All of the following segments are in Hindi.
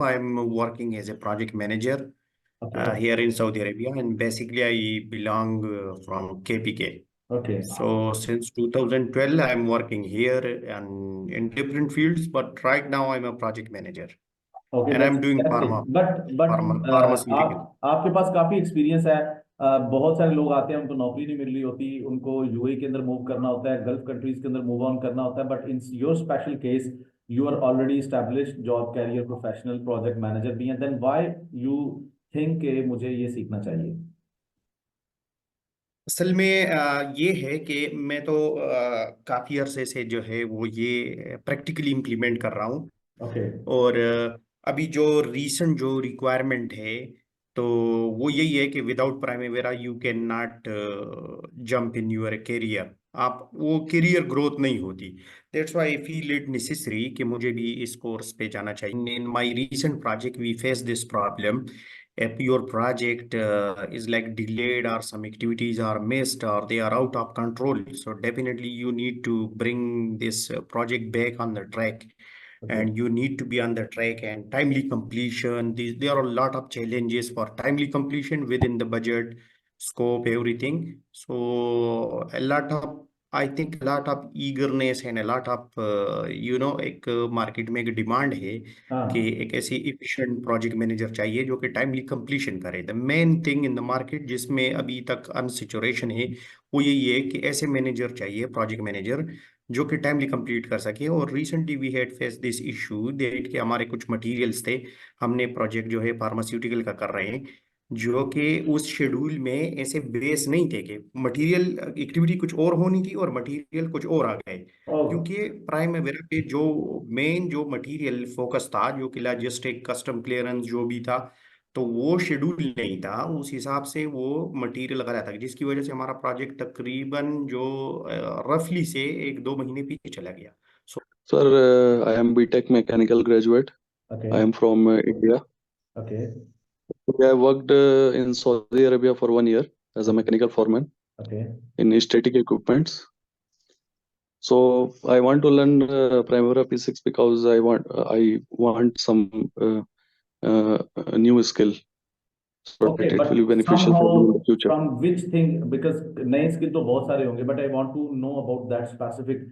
I'm working as a project manager Okay. here in Saudi Arabia, and basically I belong from KPK. Okay. So since 2012, I'm working here and in different fields, but right now I'm a project manager okay and I'm doing that's it pharma, but pharmaceutical. आपके पास काफी एक्सपीरियंस है। बहुत सारे लोग आते हैं, उनको नौकरी नहीं मिल रही होती, उनको यूएई के अंदर मूव करना होता है, गल्फ कंट्रीज के अंदर मूव ऑन करना होता है, but in your special case you are already established job career professional project manager भी हैं, देन व्हाई यू थिंक के मुझे ये सीखना चाहिए? असल में ये है कि मैं तो काफी अरसे से जो है वो ये प्रैक्टिकली इम्प्लीमेंट कर रहा हूँ। ओके। और अभी जो रीसेंट जो रिक्वायरमेंट है तो वो यही है कि without Primavera you can not jump in your career. आप वो करियर ग्रोथ नहीं होती। That's why I feel it necessary कि मुझे भी इस कोर्स पे जाना चाहिए। In my recent project we face this problem. If your project is like delayed or some activities are missed or they are out of control, so definitely you need to bring this project back on the track, okay. and you need to be on the track and timely completion. There are a lot of challenges for timely completion within the budget, scope, everything. So a lot of, I think a lot of eagerness and a lot of एक मार्केट में एक डिमांड है कि हाँ। एक ऐसी इफिशिएंट प्रोजेक्ट मैनेजर चाहिए जो कि टाइमली कंप्लीशन करे। The main thing in the market जिसमें अभी तक अनसिचुरेशन है वो यही है कि ऐसे मैनेजर चाहिए, प्रोजेक्ट मैनेजर, जो कि टाइमली कंप्लीट कर सके। और recently we had face this issue that कि हमारे कुछ मटेरियल्स थे, हमने प्रोजेक्ट जो है फार्मास्यूटिकल का कर रहे हैं, जो कि उस शेड्यूल में ऐसे बेस नहीं थे कि मटेरियल एक्टिविटी कुछ और होनी थी और मटेरियल कुछ और आ गए। ओ। क्योंकि प्राइम वगैरह पे जो मेन जो मटेरियल फोकस था, जो कि लॉजिस्टिक कस्टम क्लियरेंस जो भी था, तो वो शेड्यूल नहीं था उस हिसाब से वो मटेरियल लगा रहा था, जिसकी वजह से हमारा प्रोजेक्ट तकरीबन जो रफली से 1-2 महीने पीछे चला गया। सो Sir, I am BTech mechanical graduate. Okay. I am from India. Okay. I worked in Saudi Arabia for 1 year as a mechanical foreman okay. in static equipments. So I want to learn Primavera P6 because I want some new skill so okay, that it but will be beneficial somehow for me in the future. from which thing, because नए स्किल तो बहुत सारे होंगे, but I want to know about that specific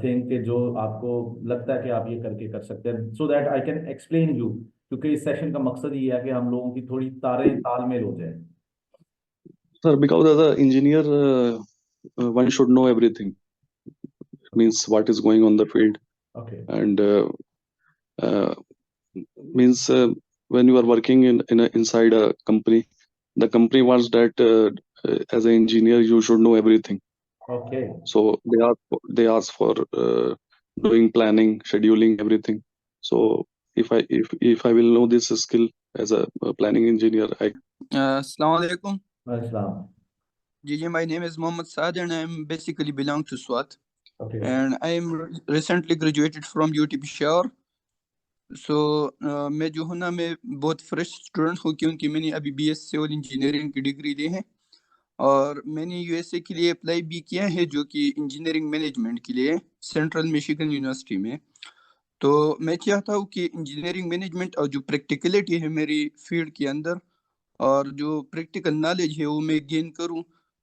thing के जो आपको लगता है कि आप ये करके कर सकते हैं, so that I can explain you, क्योंकि इस सेशन का मकसद ये है कि हम लोगों की थोड़ी तारें तालमेल हो जाए। Sir, because as an engineer, one should know everything. Means what is going on the field okay. and uh, means when you are working inside a company, the company wants that as an engineer you should know everything. Okay. So they ask for doing planning, scheduling, everything. So if I will know this skill as a planning engineer, Assalamu alaikum. अस्सलाम। Gigi, my name is Mohammed Saad and I am basically belong to SWAT. Okay. And I am recently graduated from UT Peshawar. So मैं जो हूँ ना, मैं बहुत फ्रेश स्टूडेंट हूँ क्योंकि मैंने अभी BS सिविल इंजीनियरिंग की डिग्री ली है और मैंने USA के लिए अप्लाई भी किया है जो कि इंजीनियरिंग मैनेजमेंट के लिए सेंट्रल मिशिगन यूनिवर्सिटी में। तो मैं चाहता हूँ कि इंजीनियरिंग मैनेजमेंट और जो प्रैक्टिकलिटी है मेरी फील्ड के अंदर और जो प्रैक्टिकल नॉलेज है वो मैं गेन करूं।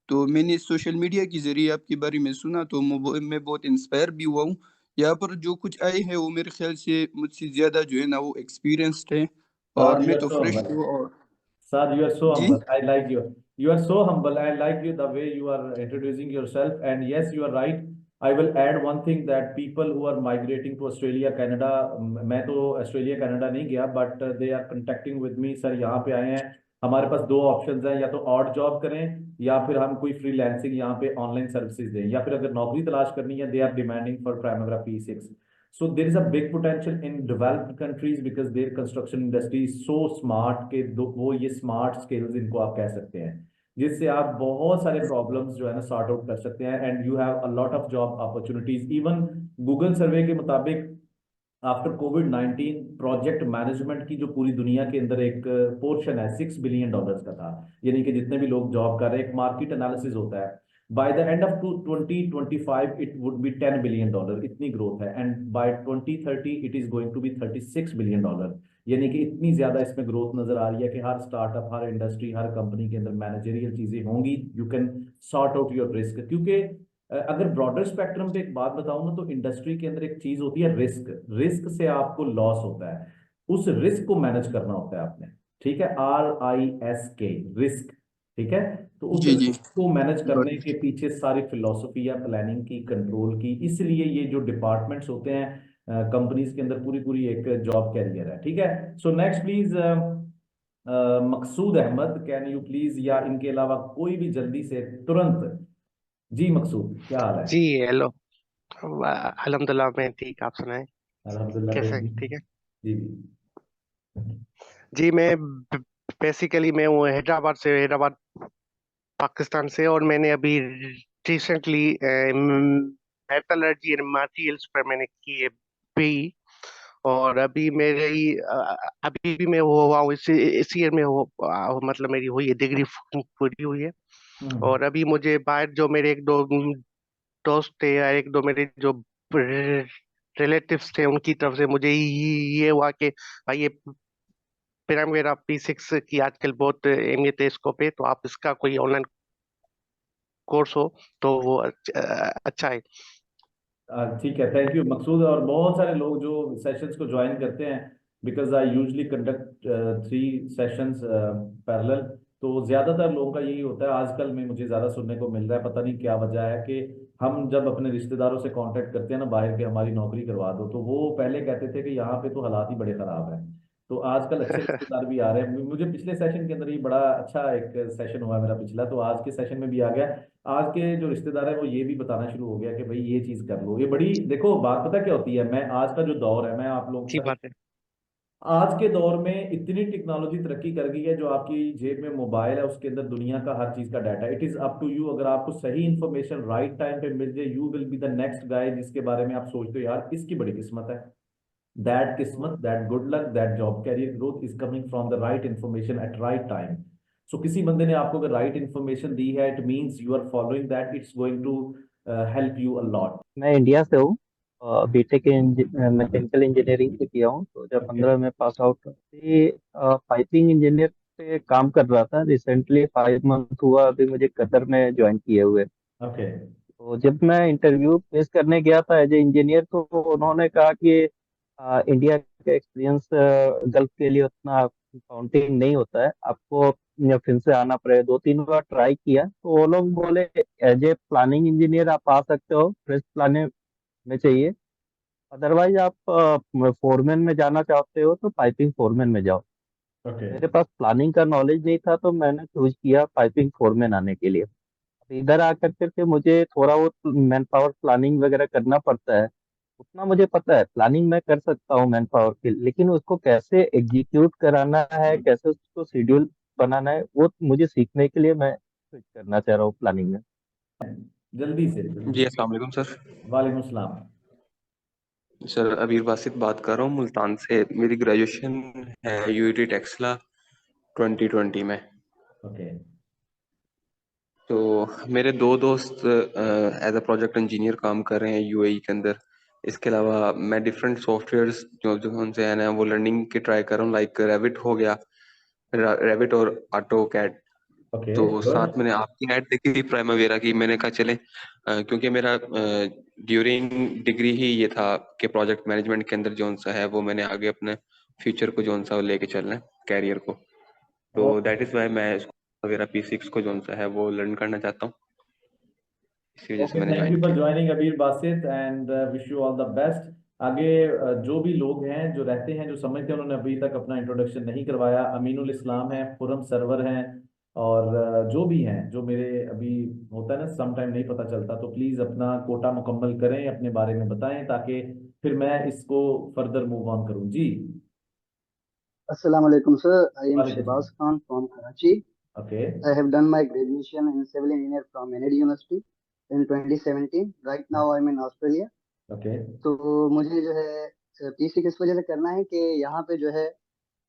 तो मैंने सोशल मीडिया के जरिए आपके बारे में सुना तो मैं बहुत इंस्पायर भी हुआ हूँ। यहाँ पर जो कुछ आए हैं वो मेरे ख्याल से मुझसे ज़्यादा जो है ना वो एक्सपीरियंस्ड है और साद, यू मैं आर तो सो फ्रेश हम्बल। हूँ। और Sad, you are so ji humble. I like you. You are so humble. I like you the way you are introducing yourself. And yes, you are right. I will add one thing that people who are migrating to Australia, Canada, मैं तो ऑस्ट्रेलिया कनाडा नहीं गया, but they are contacting with me, sir यहाँ पे आए हैं, हमारे पास दो ऑप्शंस हैं, या तो ऑड जॉब करें या फिर हम कोई फ्रीलांसिंग यहाँ पे ऑनलाइन सर्विसेज दें, या फिर अगर नौकरी तलाश करनी है, they are demanding for Primavera P6. So there is a big potential in developed countries because their construction industry is so smart के वो ये smart skills इनको आप कह सकते हैं, जिससे आप बहुत सारे problems जो है ना sort out कर सकते हैं, and you have a lot of job opportunities. Even Google सर्वे के मुताबिक आफ्टर कोविड-19 प्रोजेक्ट मैनेजमेंट की जो पूरी दुनिया के अंदर एक पोर्शन है $6 बिलियन का था, यानी कि जितने भी लोग जॉब कर रहे हैं, एक मार्केट एनालिसिस होता है, by the end of 2025 it would be $10 billion, इतनी ग्रोथ है, and by 2030 it is going to be $36 billion, यानी कि इतनी ज्यादा इसमें ग्रोथ नजर आ रही है कि हर स्टार्टअप, हर इंडस्ट्री, हर कंपनी के अंदर मैनेजरियल चीजें होंगी। You can sort out your risk, क्योंकि अगर ब्रॉडर स्पेक्ट्रम पे एक बात बताऊं ना, तो इंडस्ट्री के अंदर एक चीज होती है रिस्क। रिस्क से आपको लॉस होता है, उस रिस्क को मैनेज करना होता है आपने। ठीक है, RISK, रिस्क। ठीक है, तो उस जी जी। रिस्क को मैनेज गॉट करने इट। के पीछे सारी फिलोसफी है प्लानिंग की, कंट्रोल की। इसलिए ये जो डिपार्टमेंट्स होते हैं कंपनीज के अंदर, पूरी पूरी एक जॉब कैरियर है। ठीक है, so next please Maqsood Ahmed, can you please, या इनके अलावा कोई भी जल्दी से तुरंत। जी मकसूद, क्या हाल है? जी हेलो। अल्हम्दुलिल्लाह मैं ठीक, आप सुनाएं अल्हम्दुलिल्लाह कैसे हैं? बेहतरीन। ठीक है। जी जी। जी मैं बेसिकली मैं हूँ हैदराबाद से, हैदराबाद पाकिस्तान से, और मैंने अभी रिसेंटली मेटलर्जी एंड मटेरियल्स पर मैंने की है बी। और अभी मेरे ही अभी भी मैं हुआ हूँ इस ईयर में हो मतलब मेरी हुई है डिग्री पूरी हुई है। हम्म। और अभी मुझे बाहर जो मेरे एक दो दोस्त थे या एक दो मेरे जो रिलेटिव्स थे, उनकी तरफ से मुझे ये हुआ कि भाई ये पिरामिड P6 की आजकल बहुत अहमियत है इसको पे, तो आप इसका कोई ऑनलाइन कोर्स हो तो वो अच्छा है। ठीक है, थैंक यू मकसूद। और बहुत सारे लोग जो सेशंस को ज्वाइन करते हैं, because I usually conduct 3 sessions parallel, तो ज्यादातर लोगों का यही होता है। आजकल में मुझे ज्यादा सुनने को मिल रहा है, पता नहीं क्या वजह है, कि हम जब अपने रिश्तेदारों से कांटेक्ट करते हैं ना बाहर के, हमारी नौकरी करवा दो, तो वो पहले कहते थे कि यहाँ पे तो हालात ही बड़े खराब हैं। तो आजकल अच्छे रिश्तेदार भी आ रहे हैं। मुझे पिछले सेशन के अंदर ही बड़ा अच्छा एक सेशन हुआ मेरा पिछला, तो आज के सेशन में भी आ गया। आज के जो रिश्तेदार है वो ये भी बताना शुरू हो गया कि भाई ये चीज कर लो। ये बड़ी, देखो बात पता क्या होती है, मैं आज का जो दौर है, मैं आप लोगों के अच्छी साथ, बात है। आज के दौर में इतनी टेक्नोलॉजी तरक्की कर गई है, जो आपकी जेब में मोबाइल है उसके अंदर दुनिया का हर चीज का data. It is up to you, अगर आपको सही इंफॉर्मेशन राइट टाइम पे मिल जाए, you will be the next guy जिसके बारे में आप सोचते हो यार इसकी बड़ी किस्मत है। दैट किस्मत, that good luck, that job career growth is coming from the right information at right time. So किसी बंदे ने आपको अगर राइट इंफॉर्मेशन दी है, it means you are following that, it's going to help you a lot. मैं इंडिया से हूँ। बीटेक मैकेनिकल इंजीनियरिंग से किया हूँ। 2015 में पास आउट। पाइपिंग इंजीनियर पे काम कर रहा था। रिसेंटली 5 मंथ हुआ अभी मुझे कतर में ज्वाइन किए हुए। ओके। तो जब मैं इंटरव्यू फेस करने गया था एज ए इंजीनियर, तो उन्होंने कहा कि इंडिया का एक्सपीरियंस गल्फ के लिए उतना काउंटिंग नहीं होता है, आपको फिर से आना पड़ेगा। 2-3 बार ट्राई किया तो वो लोग बोले एज ए प्लानिंग इंजीनियर आप आ सकते हो, फ्रेश प्लानिंग में चाहिए। अदरवाइज आप फोरमैन में जाना चाहते हो तो पाइपिंग फोरमैन में जाओ। ओके। मेरे पास प्लानिंग का नॉलेज नहीं था, तो मैंने चूज किया पाइपिंग फोरमैन आने के लिए। अब इधर आकर के मुझे थोड़ा बहुत मैन पावर प्लानिंग वगैरह करना पड़ता है। उतना मुझे पता है, प्लानिंग मैं कर सकता हूँ मैन पावर की, लेकिन उसको कैसे एग्जीक्यूट कराना है, कैसे उसको शेड्यूल बनाना है, वो मुझे सीखने के लिए मैं स्विच करना चाह रहा हूँ प्लानिंग में। जल्दी से जी जल्दी। अस्सलाम वालेकुम सर। वालेकुम सलाम। सर अबीर बासित बात कर रहा हूँ मुल्तान से। मेरी ग्रेजुएशन है यूईटी टेक्सला 2020 में। ओके। तो मेरे 2 दोस्त एज अ प्रोजेक्ट इंजीनियर काम कर रहे हैं यूएई के अंदर। इसके अलावा मैं डिफरेंट सॉफ्टवेयर्स जो जो उनसे है ना वो लर्निंग के ट्राई कर रहा हूँ, लाइक रेविट हो गया, रेविट और ऑटो कैड। ओके तो गुड। साथ मैंने आपकी ऐड देखी थी प्राइमवेरा की, मैंने कहा चले क्योंकि मेरा ड्यूरिंग डिग्री ही ये था कि प्रोजेक्ट मैनेजमेंट के अंदर जोन सा है वो मैंने आगे अपने फ्यूचर को जोन सा लेके चलना है, कैरियर को। तो दैट इज वाई मैं वगैरह P6 को जोन सा है वो लर्न करना चाहता हूँ, इसी वजह से ओके, मैंने थैंक ज्वाइन यू फॉर किया। ज्वाइनिंग अबीर Basit, and wish you all the best. आगे जो भी लोग हैं जो रहते हैं जो समझते हैं, उन्होंने अभी तक अपना इंट्रोडक्शन नहीं करवाया। अमीनुल इस्लाम है, खुरम सरवर हैं, और जो भी हैं, जो मेरे अभी होता है ना सम टाइम नहीं पता चलता, तो प्लीज अपना कोटा मुकम्मल करें, अपने बारे में बताएं, ताकि फिर मैं इसको फर्दर मूव ऑन करूं। जी। Assalamu alaikum, sir. I am वालेकुम Shehbaz सलाम। Khan from Karachi. Okay. I have done my graduation in civil engineer from Kennedy University in 2017. Right now, I'm in Australia. Okay. तो मुझे जो है पीसी किस वजह से करना है कि यहाँ पे जो है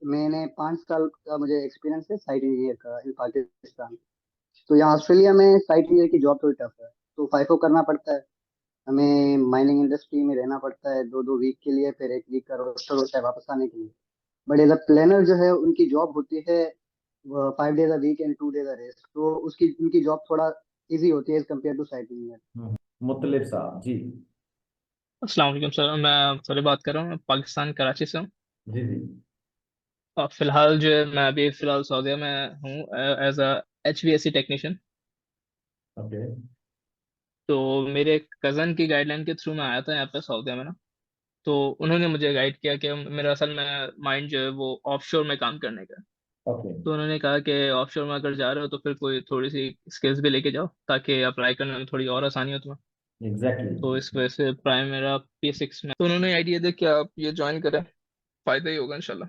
मैंने 5 साल का मुझे एक्सपीरियंस है साइट इंजीनियर का इन पाकिस्तान। तो यहाँ ऑस्ट्रेलिया में साइट इंजीनियर की जॉब थोड़ी टफ है, तो फाइफो करना पड़ता है। हमें माइनिंग इंडस्ट्री में रहना पड़ता है 2-2 वीक के लिए, फिर 1 वीक का रोस्टर होता है वापस आने के लिए। बट एज अ प्लानर जो है उनकी जॉब होती है 5 days a week and 2 days a rest, तो उसकी उनकी जॉब थोड़ा इजी होती है as compare to site engineer. Mutlib साहब जी। अस्सलाम वालेकुम सर, मैं सॉरी बात कर रहा हूँ, मैं पाकिस्तान कराची से हूँ। जी जी। और फिलहाल जो है मैं अभी फिलहाल सऊदीया में हूँ as a HVAC technician. Okay. तो मेरे कज़न की गाइडलाइन के थ्रू मैं आया था यहाँ पे सऊदीया में ना। तो उन्होंने मुझे गाइड किया कि मेरा असल में माइंड जो है वो ऑफशोर में काम करने का है। ओके। तो उन्होंने कहा कि ऑफशोर में अगर जा रहे हो तो फिर कोई थोड़ी सी स्किल्स भी लेके जाओ ताकि अप्लाई करने में थोड़ी और आसानी हो तुम्हें। एग्जैक्टली। तो इस वजह से प्राइम मेरा P6 में, तो उन्होंने आइडिया दिया कि आप ये ज्वाइन करें, फायदा ही होगा इंशाल्लाह।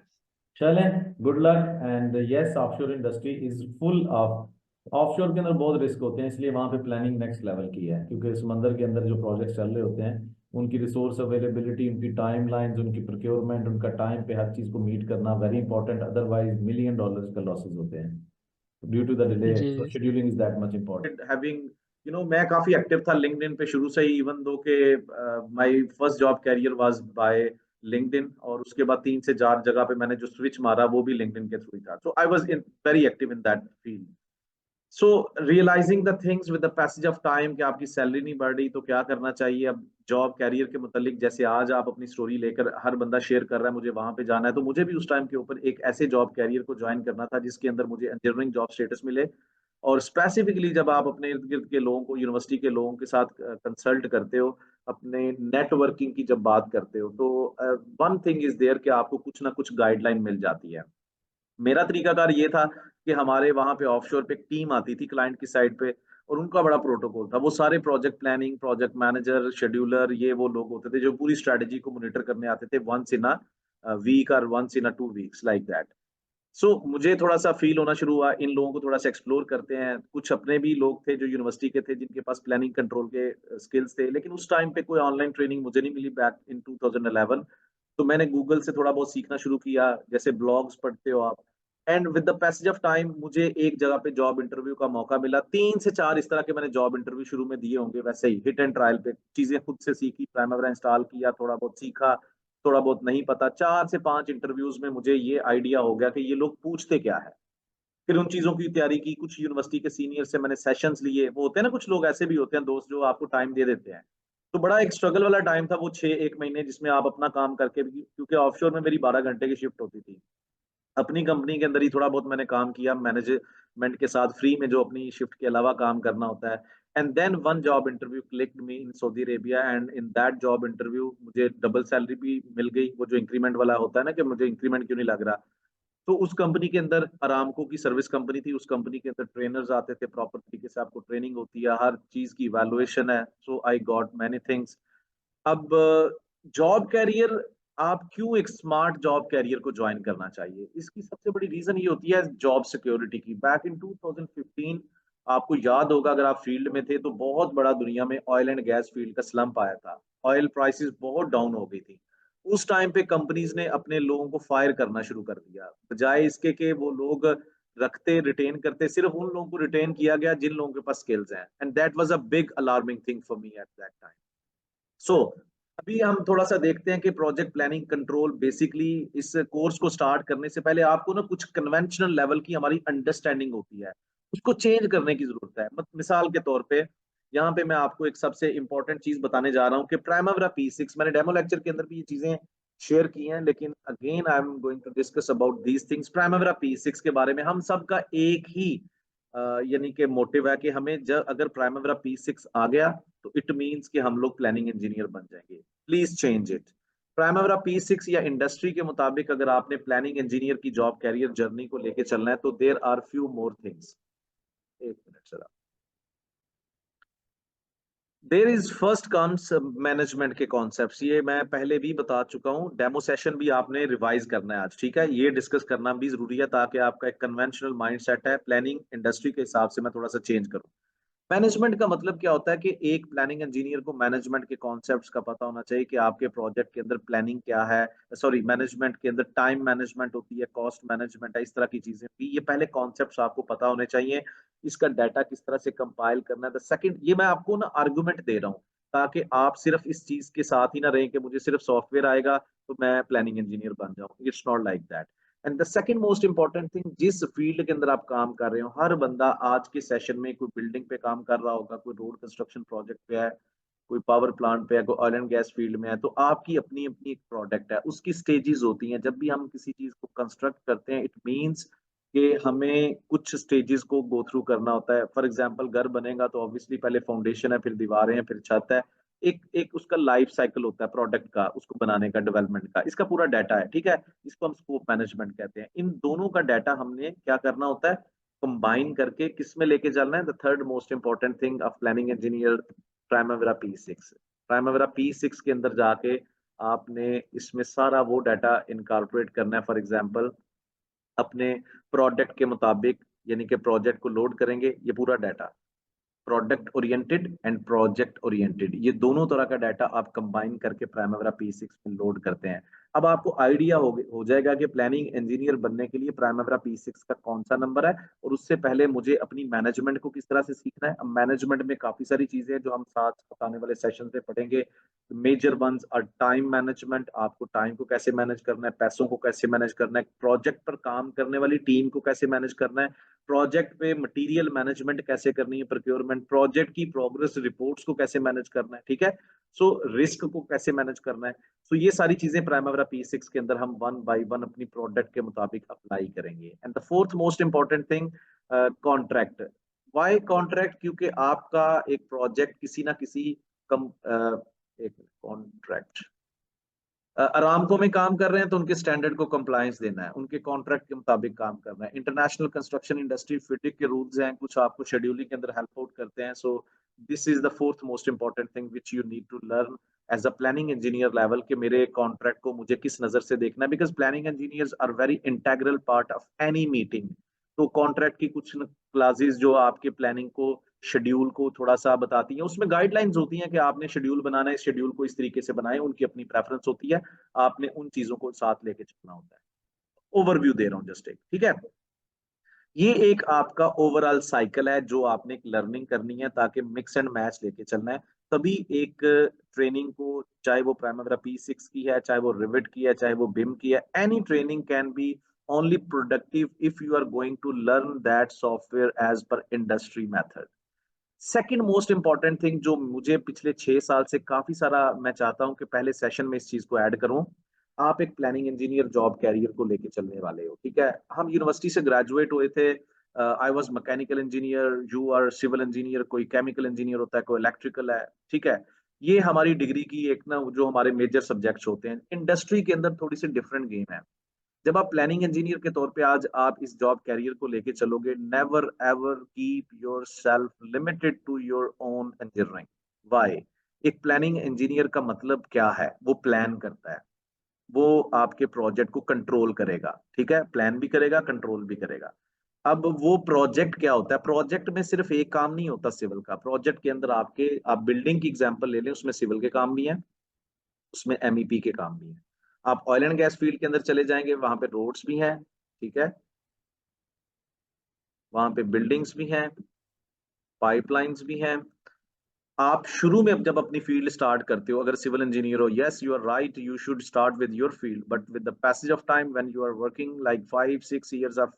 चलें, good luck. And yes, offshore industry is full of, offshore के अंदर बहुत रिस्क होते हैं, इसलिए वहां पे प्लानिंग नेक्स्ट लेवल की है, क्योंकि समंदर के अंदर जो प्रोजेक्ट्स चल रहे होते हैं उनकी रिसोर्स अवेलेबिलिटी, उनकी टाइमलाइंस, उनकी प्रोक्योरमेंट, उनका टाइम पे हर चीज को मीट करना वेरी इंपॉर्टेंट, अदरवाइज $1 million का लॉसेस होते हैं ड्यू टू द डिले। जी सो जी। Scheduling is that much important. Having मैं काफी एक्टिव था लिंक्डइन पे शुरू से ही, इवन दो के my first job career was by LinkedIn, और उसके बाद 3 से 4 जगह पे मैंने जो स्विच मारा वो भी लिंक्डइन के थ्रू ही था। So I was in very active in that field. So realising the things with the passage of time कि आपकी सैलरी नहीं बढ़ रही तो क्या करना चाहिए। अब जॉब कैरियर के मुतालिक जैसे आज आप अपनी स्टोरी लेकर हर बंदा शेयर कर रहा है मुझे वहां पे जाना है, तो मुझे भी उस टाइम के ऊपर एक ऐसे जॉब कैरियर को ज्वाइन करना था जिसके अंदर मुझे इंजीनियरिंग जॉब स्टेटस मिले। और स्पेसिफिकली जब आप अपने इर्द गिर्द के लोगों को, यूनिवर्सिटी के लोगों के साथ कंसल्ट करते हो, अपने नेटवर्किंग की जब बात करते हो, तो वन थिंग इज देयर कि आपको कुछ ना कुछ गाइडलाइन मिल जाती है। मेरा तरीकाकार ये था कि हमारे वहां पे ऑफशोर पे एक टीम आती थी क्लाइंट की साइड पे, और उनका बड़ा प्रोटोकॉल था। वो सारे project planning, project manager, scheduler, ये वो लोग होते थे जो पूरी स्ट्रेटेजी को मॉनिटर करने आते थे वंस इन अ वीक और once in a 2 weeks like that. So मुझे थोड़ा सा फील होना शुरू हुआ इन लोगों को थोड़ा सा एक्सप्लोर करते हैं। कुछ अपने भी लोग थे जो यूनिवर्सिटी के थे जिनके पास प्लानिंग कंट्रोल के स्किल्स थे, लेकिन उस टाइम पे कोई ऑनलाइन ट्रेनिंग मुझे नहीं मिली बैक इन 2011। तो मैंने गूगल से थोड़ा बहुत सीखना शुरू किया, जैसे ब्लॉग्स पढ़ते हो आप। And with the passage of time मुझे एक जगह पे जॉब इंटरव्यू का मौका मिला। 3 से 4 इस तरह के मैंने जॉब इंटरव्यू शुरू में दिए होंगे, वैसे ही हिट एंड ट्रायल पे चीजें खुद से सीखी, प्राइमरी इंस्टॉल किया, थोड़ा बहुत सीखा, थोड़ा बहुत नहीं पता। 4 से 5 इंटरव्यूज में मुझे ये आइडिया हो गया कि ये लोग पूछते क्या है। फिर उन चीजों की तैयारी की, कुछ यूनिवर्सिटी के सीनियर से मैंने सेशंस लिए। वो होते हैं ना, कुछ लोग ऐसे भी होते हैं दोस्त जो आपको टाइम दे देते हैं। तो बड़ा एक स्ट्रगल वाला टाइम था वो 6 1 महीने, जिसमें आप अपना काम करके भी, क्योंकि ऑफशोर में मेरी 12 घंटे की शिफ्ट होती थी, अपनी कंपनी के अंदर ही थोड़ा बहुत मैंने काम किया मैनेजमेंट के साथ फ्री में, जो अपनी शिफ्ट के अलावा काम करना होता है। And then one job interview clicked me in Saudi Arabia, and in that job interview मुझे डबल सैलरी भी मिल गई। वो जो इंक्रीमेंट वाला होता है ना कि मुझे इंक्रीमेंट क्यों नहीं लग रहा, तो उस कंपनी के अंदर, अरामको की सर्विस कंपनी थी, उस कंपनी के अंदर ट्रेनर्स आते थे, प्रॉपर तरीके से आपको ट्रेनिंग होती है, हर चीज की इवैल्यूएशन है। सो आई गॉट मैनी थिंग्स। अब जॉब कैरियर, आप क्यों एक स्मार्ट जॉब कैरियर को ज्वाइन करना चाहिए, इसकी सबसे बड़ी रीजन ये होती है जॉब सिक्योरिटी की। बैक इन 2015 आपको याद होगा, अगर आप फील्ड में थे, तो बहुत बड़ा दुनिया में ऑयल एंड गैस फील्ड का स्लंप आया था। ऑयल प्राइसेस बहुत डाउन हो गई थी। उस टाइम पे कंपनीज ने अपने लोगों को फायर करना शुरू कर दिया, बजाय इसके कि वो लोग रखते, रिटेन करते, सिर्फ उन लोगों को रिटेन किया गया जिन लोगों के पास स्किल्स हैं। And that was a big alarming thing for me at that time. So अभी हम थोड़ा सा देखते हैं कि प्रोजेक्ट प्लानिंग कंट्रोल, बेसिकली इस कोर्स को स्टार्ट करने से पहले आपको ना कुछ कन्वेंशनल लेवल की हमारी अंडरस्टैंडिंग होती है, उसको चेंज करने की जरूरत है। मिसाल के तौर पे यहाँ पे मैं आपको एक सबसे इंपॉर्टेंट चीज बताने जा रहा हूँ कि प्राइमरी P6, मैंने डेमो लेक्चर के अंदर भी ये चीजें शेयर की हैं, लेकिन again I am going to discuss about these things. Primary P6 के बारे में हम सबका एक ही यानी कि मोटिव है कि हमें जब अगर प्राइमरी P6 आ गया तो इट मीन्स कि हम लोग प्लानिंग इंजीनियर बन जाएंगे। Please change it. Primary P6 या इंडस्ट्री के मुताबिक अगर आपने प्लानिंग इंजीनियर की जॉब कैरियर जर्नी को लेके चलना है, तो there are few more things. एक मिनट जरा। There is first comes management के कॉन्सेप्ट्स, ये मैं पहले भी बता चुका हूँ, डेमो सेशन भी आपने रिवाइज करना है आज, ठीक है। ये डिस्कस करना भी जरूरी है ताकि आपका एक कन्वेंशनल माइंडसेट है प्लानिंग इंडस्ट्री के हिसाब से मैं थोड़ा सा चेंज करूँ। मैनेजमेंट का मतलब क्या होता है कि एक प्लानिंग इंजीनियर को मैनेजमेंट के कॉन्सेप्ट्स का पता होना चाहिए कि आपके प्रोजेक्ट के अंदर प्लानिंग क्या है, सॉरी मैनेजमेंट के अंदर टाइम मैनेजमेंट होती है, कॉस्ट मैनेजमेंट है, इस तरह की चीजें भी, ये पहले कॉन्सेप्ट्स आपको पता होने चाहिए। इसका डाटा किस तरह से कंपाइल करना है। द सेकंड, ये मैं आपको ना आर्गुमेंट दे रहा हूँ ताकि आप सिर्फ इस चीज के साथ ही ना रहें कि मुझे सिर्फ सॉफ्टवेयर आएगा तो मैं प्लानिंग इंजीनियर बन जाऊं। It's not like that. And the second most important thing, जिस फील्ड के अंदर आप काम कर रहे हो, हर बंदा आज के सेशन में कोई बिल्डिंग पे काम कर रहा होगा, कोई रोड कंस्ट्रक्शन प्रोजेक्ट पे है, कोई पावर प्लांट पे है, कोई ऑयल एंड गैस फील्ड में है, तो आपकी अपनी अपनी एक प्रोडक्ट है, उसकी स्टेजेस होती हैं। जब भी हम किसी चीज को कंस्ट्रक्ट करते हैं, इट मींस कि हमें कुछ स्टेजेस को गो थ्रू करना होता है। फॉर एग्जांपल, घर बनेगा तो ऑब्वियसली पहले फाउंडेशन है, फिर दीवारें हैं, फिर छत है। एक एक उसका लाइफ साइकिल होता है प्रोडक्ट का, उसको बनाने का, डेवलपमेंट का। इसका पूरा डाटा है, ठीक है, इसको हम स्कोप मैनेजमेंट कहते हैं। इन दोनों का डाटा हमने क्या करना होता है, कंबाइन करके किस में लेके चलना है। The third most important thing of planning engineer, Primavera P6। Primavera P6 के अंदर जाके आपने इसमें सारा वो डाटा इनकॉर्पोरेट करना है। फॉर एग्जांपल, अपने प्रोडक्ट के मुताबिक, यानी कि प्रोजेक्ट को लोड करेंगे, ये पूरा data product oriented and project oriented, ये दोनों तरह का डाटा आप कंबाइन करके प्राइमवेरा P6 में लोड करते हैं। अब आपको आइडिया हो जाएगा कि प्लानिंग इंजीनियर बनने के लिए प्राइमवेरा P6 का कौन सा नंबर है। और उससे पहले मुझे अपनी मैनेजमेंट को किस तरह से सीखना है। अब मैनेजमेंट में काफी सारी चीजें हैं जो हम साथ आने वाले सेशन से पढ़ेंगे। मेजर वंस और टाइम मैनेजमेंट, आपको टाइम को कैसे मैनेज करना है, पैसों को कैसे मैनेज करना है, प्रोजेक्ट पर काम करने वाली टीम को कैसे मैनेज करना है, प्रोजेक्ट पे मटेरियल मैनेजमेंट कैसे करनी है, प्रोक्योरमेंट, प्रोजेक्ट की प्रोग्रेस रिपोर्ट्स को कैसे मैनेज करना है, ठीक है, सो रिस्क को कैसे मैनेज करना है। सो ये सारी चीजें प्राइमवेरा P6 के अंदर हम वन बाय वन अपनी प्रोडक्ट के मुताबिक अप्लाई करेंगे। And the fourth most important thing, contract. Why contract? क्योंकि आपका एक प्रोजेक्ट किसी ना किसी एक कॉन्ट्रैक्ट, अरामको में काम कर रहे हैं तो उनके स्टैंडर्ड को कंप्लायंस देना है, उनके कॉन्ट्रैक्ट के मुताबिक काम करना है। इंटरनेशनल कंस्ट्रक्शन इंडस्ट्री फिटिक के रूल्स हैं, कुछ आपको शेड्यूलिंग के अंदर हेल्प आउट करते हैं। So this is the fourth most important thing which you need to learn as a planning engineer level, कि मेरे कॉन्ट्रैक्ट को मुझे किस नजर से देखना है। Because planning engineers are very integral part of any meeting. तो कॉन्ट्रैक्ट की कुछ क्लासेस जो आपके प्लानिंग को, शेड्यूल को थोड़ा सा बताती हैं, उसमें गाइडलाइंस होती हैं कि आपने शेड्यूल बनाना है, इस शेड्यूल को इस तरीके से बनाएं, उनकी अपनी प्रेफरेंस होती है, आपने उन चीजों को साथ लेके चलना होता है। ओवरव्यू दे रहा हूं जस्ट एक, ठीक है। ये एक आपका ओवरऑल साइकिल है जो आपने एक लर्निंग करनी है, ताकि मिक्स एंड मैच लेके चलना है। तभी एक ट्रेनिंग को, चाहे वो प्राइमवेरा P6 की है, चाहे वो रिविट की है, चाहे वो बिम की है, any training can be only productive if you are going to learn that software as per industry method. Second most important thing जो मुझे पिछले 6 साल से काफी सारा, मैं चाहता हूं कि पहले सेशन में इस चीज को ऐड करूं। आप एक प्लानिंग इंजीनियर जॉब कैरियर को लेके चलने वाले हो, ठीक है। हम यूनिवर्सिटी से ग्रेजुएट हुए थे, I was mechanical engineer, you are civil engineer, कोई केमिकल इंजीनियर होता है, कोई इलेक्ट्रिकल है, ठीक है। ये हमारी डिग्री की एक ना, जो हमारे मेजर सब्जेक्ट्स होते हैं। इंडस्ट्री के अंदर थोड़ी सी डिफरेंट गेम है। जब आप प्लानिंग इंजीनियर के तौर पे आज आप इस जॉब कैरियर को लेके चलोगे, never ever keep yourself limited to your own engineering. Why? एक प्लानिंग इंजीनियर का मतलब क्या है? वो प्लान करता है, वो आपके प्रोजेक्ट को कंट्रोल करेगा, ठीक है, प्लान भी करेगा, कंट्रोल भी करेगा। अब वो प्रोजेक्ट क्या होता है? प्रोजेक्ट में सिर्फ एक काम नहीं होता सिविल का। प्रोजेक्ट के अंदर आपके, आप बिल्डिंग की एग्जांपल ले लें, उसमें सिविल के काम भी हैं, उसमें MEP के काम भी हैं। आप ऑयल एंड गैस फील्ड के अंदर चले जाएंगे, वहां पे रोड्स भी हैं, ठीक है, वहां पे बिल्डिंग्स भी हैं, पाइपलाइंस भी हैं। आप शुरू में जब अपनी फील्ड स्टार्ट करते हो, अगर सिविल इंजीनियर हो, yes you are right, you should start with your field, but with the passage of time when you are working like 5-6 years of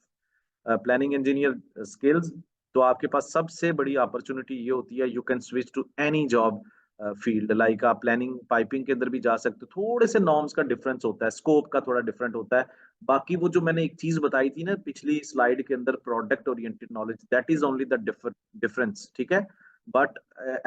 planning engineer skills, तो आपके पास सबसे बड़ी अपॉर्चुनिटी ये होती है, you can switch to any job field. Like आप प्लानिंग पाइपिंग के अंदर भी जा सकते हो। थोड़े से नॉर्म्स का डिफरेंस होता है, स्कोप का थोड़ा डिफरेंट होता है। बाकी वो जो मैंने एक चीज बताई थी ना पिछली स्लाइड के अंदर, product oriented knowledge, that is only the difference, ठीक है। But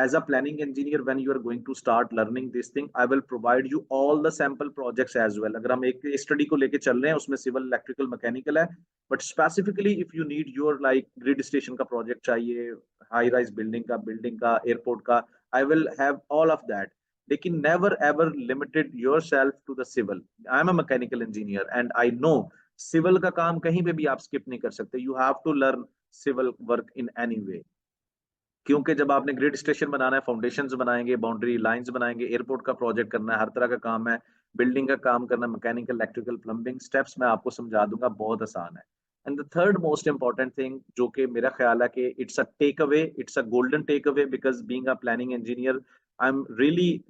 as a planning engineer, when you are going to start learning this thing, I will provide you all the sample projects as well. अगर हम एक स्टडी को लेके चल रहे हैं, उसमें सिविल, इलेक्ट्रिकल, मैकेनिकल है, but specifically if you need your like grid station का प्रोजेक्ट चाहिए, हाई राइज बिल्डिंग का, एयरपोर्ट का, I will have all of that. लेकिन never ever limited yourself to the civil. I am a mechanical engineer and I know civil का काम कहीं पे भी आप स्किप नहीं कर सकते। You have to learn civil work in any way, क्योंकि जब आपने ग्रिड स्टेशन बनाना है, फाउंडेशंस बनाएंगे, बाउंड्री लाइंस बनाएंगे, एयरपोर्ट का प्रोजेक्ट करना है, हर तरह का काम है, बिल्डिंग का काम करना, मैकेनिकल, इलेक्ट्रिकल, प्लम्बिंग, स्टेप्स मैं आपको समझा दूंगा, बहुत आसान है। And the third most important thing, जो कि मेरा ख्याल है कि it's a takeaway, it's a golden takeaway, because being a planning engineer I'm really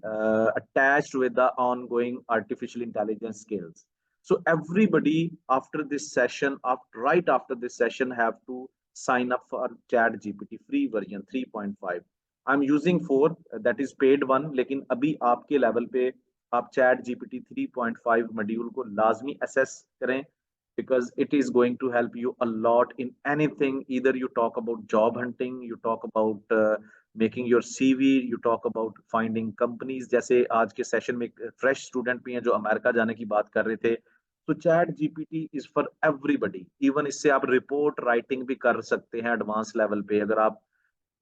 attached with the ongoing artificial intelligence skills. So everybody after this session, right after this session, have to sign up for ChatGPT free version 3.5. I'm using 4, that is paid one, लेकिन अभी आपके लेवल पे आप ChatGPT 3.5 मॉड्यूल को लाजमी असेस करें, because it is going to help you a lot in anything. Either you talk about job hunting, you talk about making your CV, you talk about finding companies. जैसे आज के सेशन में फ्रेश स्टूडेंट भी हैं जो अमेरिका जाने की बात कर रहे थे, तो chat GPT is for everybody. Even इससे आप रिपोर्ट राइटिंग भी कर सकते हैं एडवांस लेवल पे अगर आप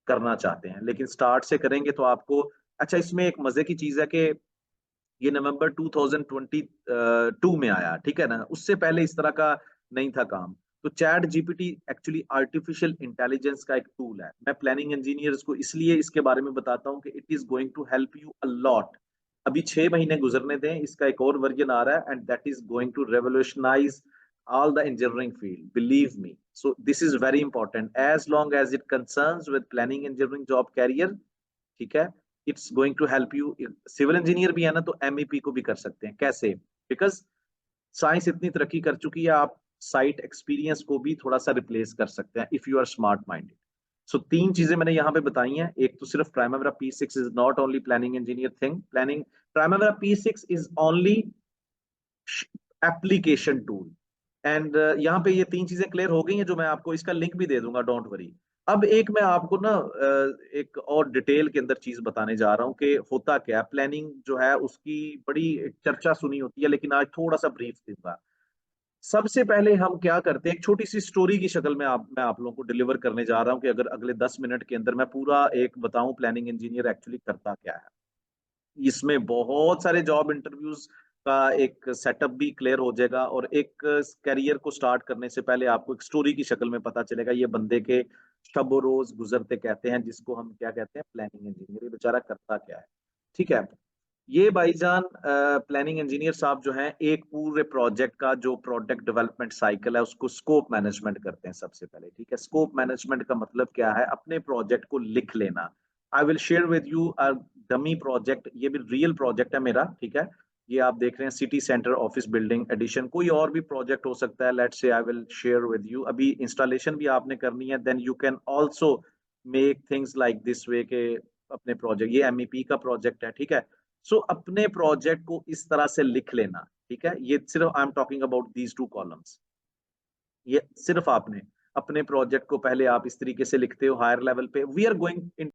करना चाहते हैं, लेकिन स्टार्ट से करेंगे तो आपको अच्छा। इसमें एक मजे की चीज है कि ये नवंबर 2022 में आया, ठीक है ना, उससे पहले इस तरह का नहीं था काम। तो chat GPT actually artificial intelligence का एक टूल है। मैं प्लानिंग इंजीनियर्स को इसलिए इसके बारे में बताता हूँ कि it is going to help you a lot. अभी 6 महीने गुजरने दें, इसका एक और वर्जन आ रहा है and that is going to revolutionize all the engineering field, believe me. So this is very important as long as it concerns with planning engineering job career, ठीक है। It's going to help you. Civil engineer भी है ना, तो एमईपी को भी कर सकते हैं। कैसे? बिकॉज साइंस इतनी तरक्की कर चुकी है, आप साइट एक्सपीरियंस को भी थोड़ा सा रिप्लेस कर सकते हैं if you are smart minded. So 3 चीजें मैंने यहाँ पे बताई हैं। एक तो सिर्फ Primavera P6 is not only planning engineer thing, planning Primavera P6 is only application tool. And यहाँ पे ये 3 चीजें क्लियर हो गई हैं, जो मैं आपको इसका लिंक भी दे दूंगा, डोंट वरी। अब एक मैं आपको ना एक और डिटेल के अंदर चीज बताने जा रहा हूँ कि होता क्या। प्लानिंग जो है उसकी बड़ी चर्चा सुनी होती है, लेकिन आज थोड़ा सा ब्रीफ दूंगा। सबसे पहले हम क्या करते हैं, एक छोटी सी स्टोरी की शक्ल में मैं आप लोगों को डिलीवर करने जा रहा हूँ कि अगर अगले 10 मिनट के अंदर मैं पूरा एक बताऊं प्लानिंग इंजीनियर एक्चुअली करता क्या है। इसमें बहुत सारे जॉब इंटरव्यूज का एक सेटअप भी क्लियर हो जाएगा, और एक करियर को स्टार्ट करने से पहले आपको एक स्टोरी की शक्ल में पता चलेगा ये बंदे के शब रोज गुजरते कहते हैं, जिसको हम क्या कहते हैं, प्लानिंग इंजीनियर। ये बेचारा करता क्या है, ठीक है। ये भाईजान प्लानिंग इंजीनियर साहब जो हैं, एक पूरे प्रोजेक्ट का जो प्रोडक्ट डेवलपमेंट साइकिल है उसको स्कोप मैनेजमेंट करते हैं सबसे पहले, ठीक है। स्कोप मैनेजमेंट का मतलब क्या है, अपने प्रोजेक्ट को लिख लेना। आई will share with you a dummy project, ये भी रियल प्रोजेक्ट है मेरा, ठीक है। ये आप देख रहे हैं city centre office building addition, कोई और भी प्रोजेक्ट हो सकता है। Let's say I will share with you. अभी इंस्टॉलेशन भी आपने करनी है, then you can also make things like this way के अपने प्रोजेक्ट। ये एमईपी का प्रोजेक्ट है, ठीक है। सो अपने प्रोजेक्ट को इस तरह से लिख लेना, ठीक है। ये सिर्फ I am talking about these 2 columns. ये सिर्फ आपने अपने प्रोजेक्ट को पहले आप इस तरीके से लिखते हो हायर लेवल पे। We are going in